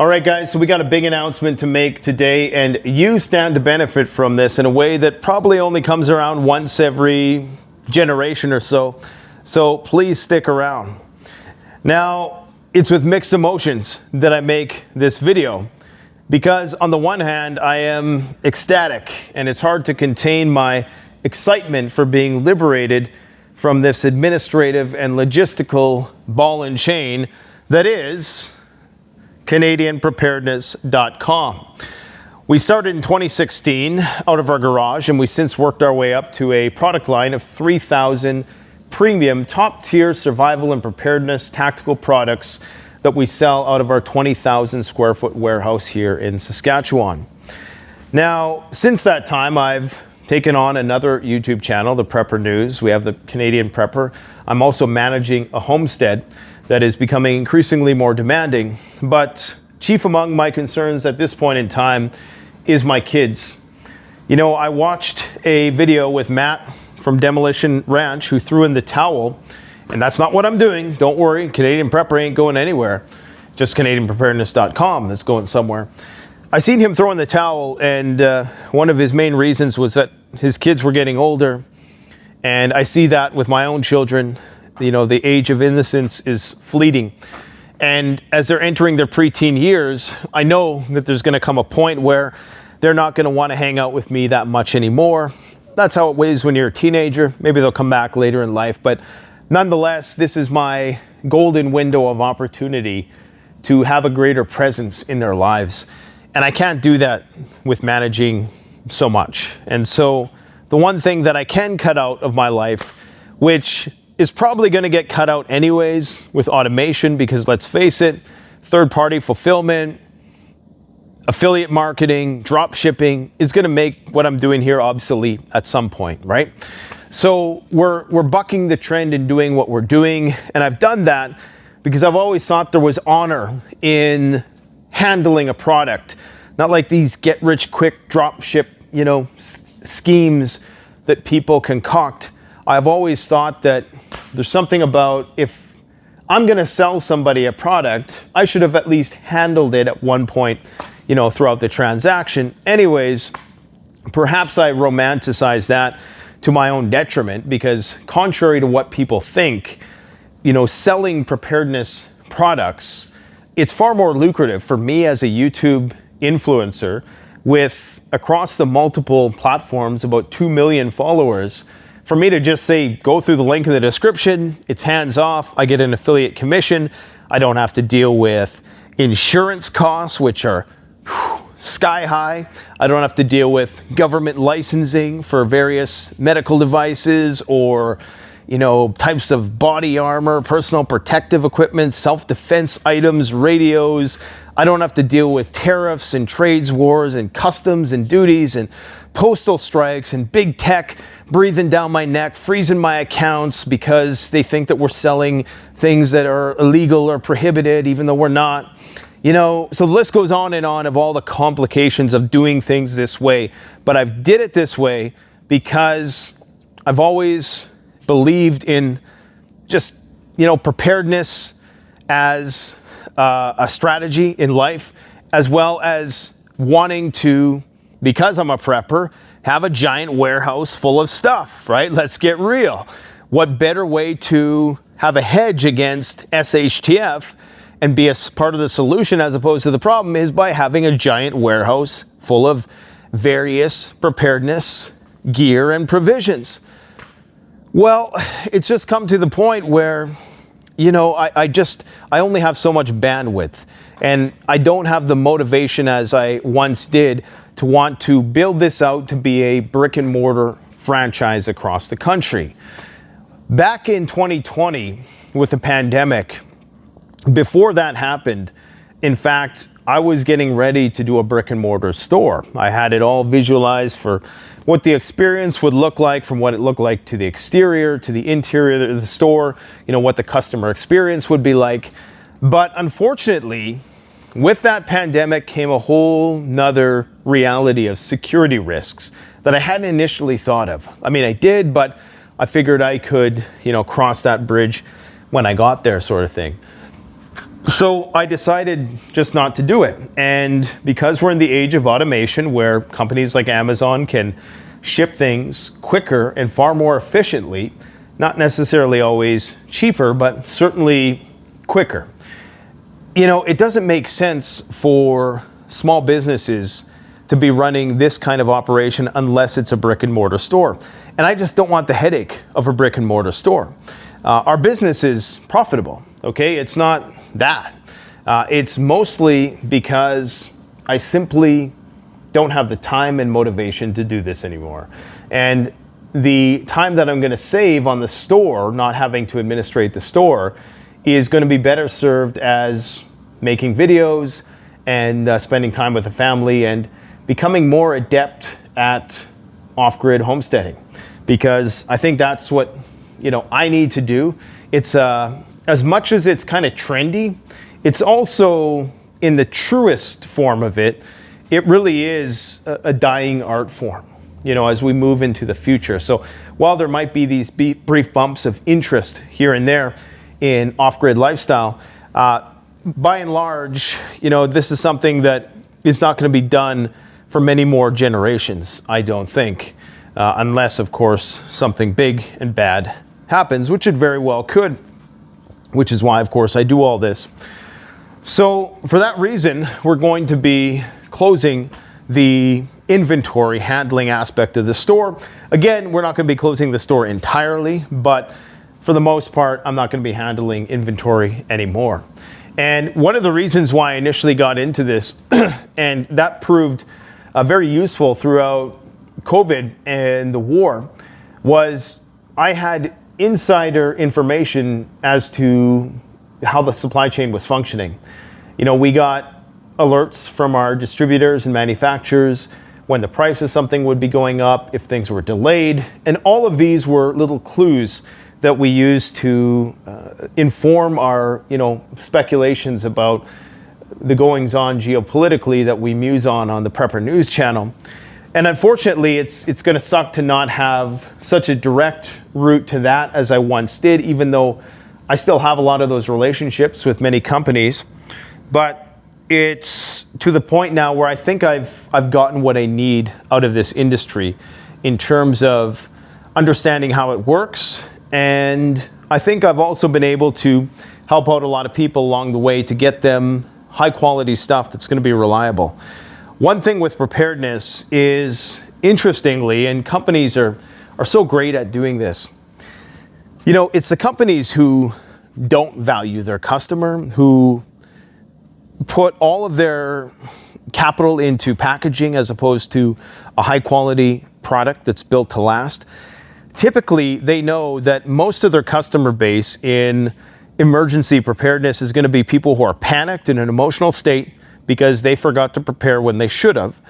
All right, guys, so we got a big announcement to make today, and you stand to benefit from this in a way that probably only comes around once every generation or so. So please stick around. Now, it's with mixed emotions that I make this video, because on the one hand, I am ecstatic, and it's hard to contain my excitement for being liberated from this administrative and logistical ball and chain that is CanadianPreparedness.com. We started in 2016 out of our garage, and we since worked our way up to a product line of 3,000 premium top-tier survival and preparedness tactical products that we sell out of our 20,000 square foot warehouse here in Saskatchewan. Now, since that time, I've taken on another YouTube channel, the Prepper News. We have the Canadian Prepper. I'm also managing a homestead that is becoming increasingly more demanding. But chief among my concerns at this point in time is my kids. You know, I watched a video with Matt from Demolition Ranch who threw in the towel, and that's not what I'm doing. Don't worry, Canadian Prepper ain't going anywhere. Just CanadianPreparedness.com that's going somewhere. I seen him throw in the towel, and one of his main reasons was that his kids were getting older. And I see that with my own children. You know, the age of innocence is fleeting. And as they're entering their preteen years, I know that there's going to come a point where they're not going to want to hang out with me that much anymore. That's how it is when you're a teenager. Maybe they'll come back later in life. But nonetheless, this is my golden window of opportunity to have a greater presence in their lives. And I can't do that with managing so much. And so the one thing that I can cut out of my life, which is probably going to get cut out anyways with automation, because let's face it, third-party fulfillment, affiliate marketing, drop shipping is going to make what I'm doing here obsolete at some point, right? So we're bucking the trend and doing what we're doing. And I've done that because I've always thought there was honor in handling a product, not like these get-rich-quick drop ship, schemes that people concoct. I've always thought that there's something about, if I'm going to sell somebody a product, I should have at least handled it at one point, throughout the transaction. Anyways, perhaps I romanticize that to my own detriment, because contrary to what people think, selling preparedness products, it's far more lucrative for me as a YouTube influencer with across the multiple platforms, about 2 million followers, for me to just say, go through the link in the description, it's hands off, I get an affiliate commission, I don't have to deal with insurance costs, which are sky high. I don't have to deal with government licensing for various medical devices or, types of body armor, personal protective equipment, self-defense items, radios. I don't have to deal with tariffs and trades wars and customs and duties and postal strikes and big tech breathing down my neck, freezing my accounts because they think that we're selling things that are illegal or prohibited, even though we're not. So the list goes on and on of all the complications of doing things this way. But I've did it this way because I've always believed in just, preparedness as a strategy in life, as well as wanting to, because I'm a prepper, have a giant warehouse full of stuff, right? Let's get real. What better way to have a hedge against SHTF and be a part of the solution as opposed to the problem is by having a giant warehouse full of various preparedness gear and provisions. Well, it's just come to the point where, I only have so much bandwidth, and I don't have the motivation as I once did to want to build this out to be a brick and mortar franchise across the country. Back in 2020 with the pandemic, before that happened, in fact, I was getting ready to do a brick and mortar store. I had it all visualized for what the experience would look like, from what it looked like to the exterior, to the interior of the store, what the customer experience would be like. But unfortunately, with that pandemic came a whole nother reality of security risks that I hadn't initially thought of. I mean, I did, but I figured I could, cross that bridge when I got there, sort of thing. So I decided just not to do it. And because we're in the age of automation where companies like Amazon can ship things quicker and far more efficiently, not necessarily always cheaper, but certainly quicker. You know, it doesn't make sense for small businesses to be running this kind of operation unless it's a brick and mortar store. And I just don't want the headache of a brick and mortar store. Our business is profitable, okay? It's not that. It's mostly because I simply don't have the time and motivation to do this anymore. And the time that I'm going to save on the store, not having to administrate the store, is going to be better served as making videos and spending time with the family and becoming more adept at off-grid homesteading, because I think that's what I need to do. It's as much as it's kind of trendy, it's also, in the truest form of it, it really is a dying art form, as we move into the future. So while there might be these brief bumps of interest here and there in off-grid lifestyle, by and large, this is something that is not going to be done for many more generations, I don't think, unless, of course, something big and bad happens, which it very well could, which is why, of course, I do all this. So for that reason, we're going to be closing the inventory handling aspect of the store. Again, we're not going to be closing the store entirely, but for the most part, I'm not going to be handling inventory anymore. And one of the reasons why I initially got into this, and that proved very useful throughout COVID and the war, was I had insider information as to how the supply chain was functioning. We got alerts from our distributors and manufacturers when the price of something would be going up, if things were delayed, and all of these were little clues that we used to inform our speculations about the goings on geopolitically that we muse on the Prepper News channel. And unfortunately, it's going to suck to not have such a direct route to that as I once did, even though I still have a lot of those relationships with many companies. But it's to the point now where I think I've gotten what I need out of this industry in terms of understanding how it works. And I think I've also been able to help out a lot of people along the way to get them high quality stuff that's going to be reliable. One thing with preparedness is, interestingly, and companies are so great at doing this, it's the companies who don't value their customer, who put all of their capital into packaging as opposed to a high quality product that's built to last. Typically, they know that most of their customer base in emergency preparedness is going to be people who are panicked in an emotional state because they forgot to prepare when they should have,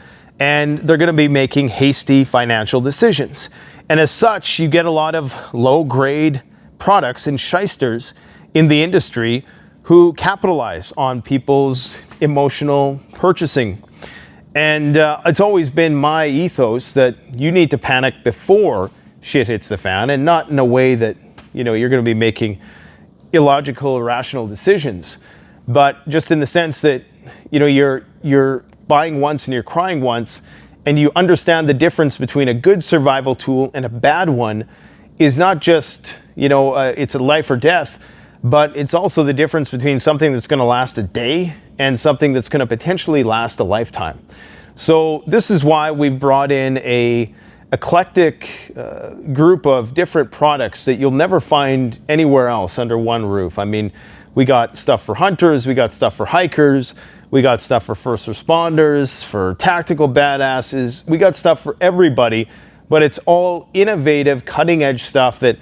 and they're going to be making hasty financial decisions. And as such, you get a lot of low-grade products and shysters in the industry who capitalize on people's emotional purchasing. And it's always been my ethos that you need to panic before shit hits the fan, and not in a way that you're going to be making illogical, irrational decisions, but just in the sense that you're buying once and you're crying once, and you understand the difference between a good survival tool and a bad one is not just it's a life or death, but it's also the difference between something that's going to last a day and something that's going to potentially last a lifetime. So this is why we've brought in a eclectic group of different products that you'll never find anywhere else under one roof. I mean, we got stuff for hunters, we got stuff for hikers, we got stuff for first responders, for tactical badasses, we got stuff for everybody, but it's all innovative, cutting edge stuff that,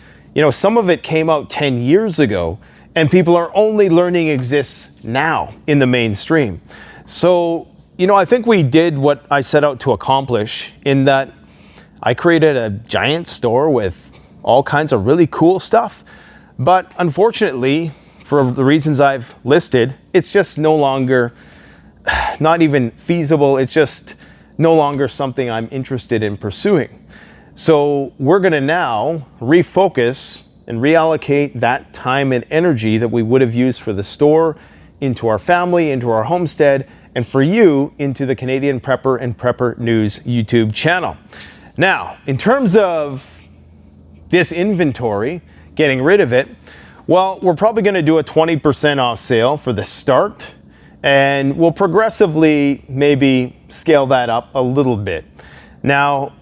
some of it came out 10 years ago and people are only learning exists now in the mainstream. So, I think we did what I set out to accomplish in that I created a giant store with all kinds of really cool stuff. But unfortunately, for the reasons I've listed, it's just no longer, not even feasible. It's just no longer something I'm interested in pursuing. So we're going to now refocus and reallocate that time and energy that we would have used for the store into our family, into our homestead, and for you, into the Canadian Prepper and Prepper News YouTube channel. Now, in terms of this inventory, getting rid of it, well, we're probably going to do a 20% off sale for the start, and we'll progressively maybe scale that up a little bit. Now,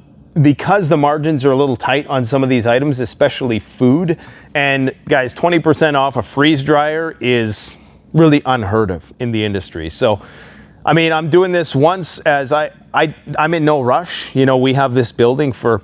because the margins are a little tight on some of these items, especially food, and guys, 20% off a freeze dryer is really unheard of in the industry. So, I mean, I'm doing this once as I'm in no rush. You know, we have this building for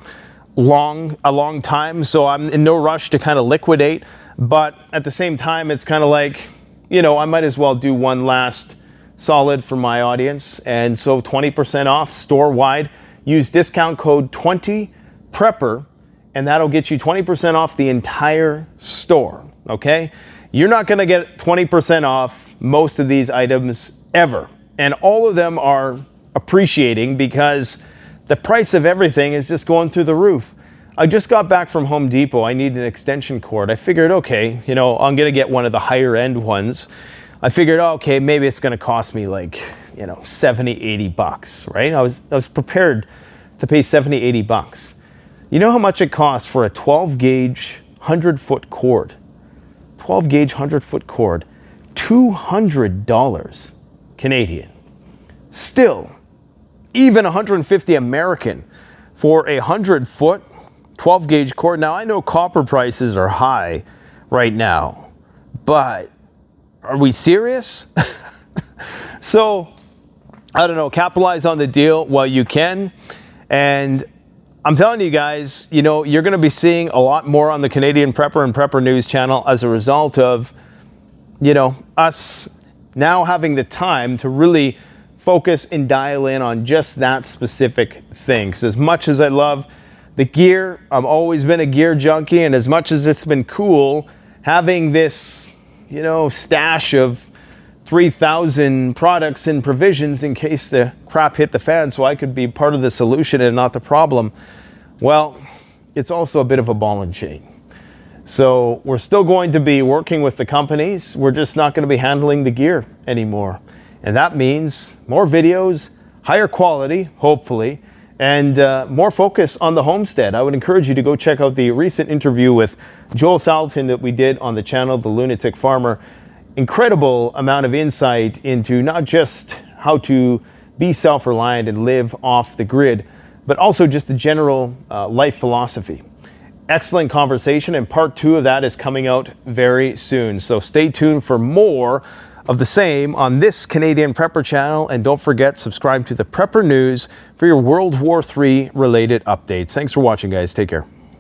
a long time, so I'm in no rush to kind of liquidate. But at the same time, it's kind of like, you know, I might as well do one last solid for my audience. And so 20% off store-wide. Use discount code 20PREPPER, and that'll get you 20% off the entire store, okay? You're not gonna get 20% off most of these items ever. And all of them are appreciating because the price of everything is just going through the roof. I just got back from Home Depot. I need an extension cord. I figured, okay, you know, I'm gonna get one of the higher end ones. I figured, okay, maybe it's gonna cost me like, you know, 70, 80 bucks, right? I was prepared to pay 70, 80 bucks. You know how much it costs for a 12 gauge 100-foot cord? 12 gauge 100-foot cord, $200 Canadian. Still, even 150 American for a 100-foot 12 gauge cord. Now, I know copper prices are high right now, but are we serious? So, I don't know, capitalize on the deal while you can. And I'm telling you guys, you know, you're going to be seeing a lot more on the Canadian Prepper and Prepper News channel as a result of, you know, us now having the time to really focus and dial in on just that specific thing. Because as much as I love the gear, I've always been a gear junkie, and as much as it's been cool having this, you know, stash of 3,000 products and provisions in case the crap hit the fan so I could be part of the solution and not the problem, well, it's also a bit of a ball and chain. So we're still going to be working with the companies. We're just not going to be handling the gear anymore. And that means more videos, higher quality, hopefully, and more focus on the homestead. I would encourage you to go check out the recent interview with Joel Salatin that we did on the channel, The Lunatic Farmer. Incredible amount of insight into not just how to be self-reliant and live off the grid, but also just the general life philosophy. Excellent conversation, and part 2 of that is coming out very soon. So stay tuned for more of the same on this Canadian Prepper channel, and don't forget, subscribe to the Prepper News for your World War III related updates. Thanks for watching, guys. Take care.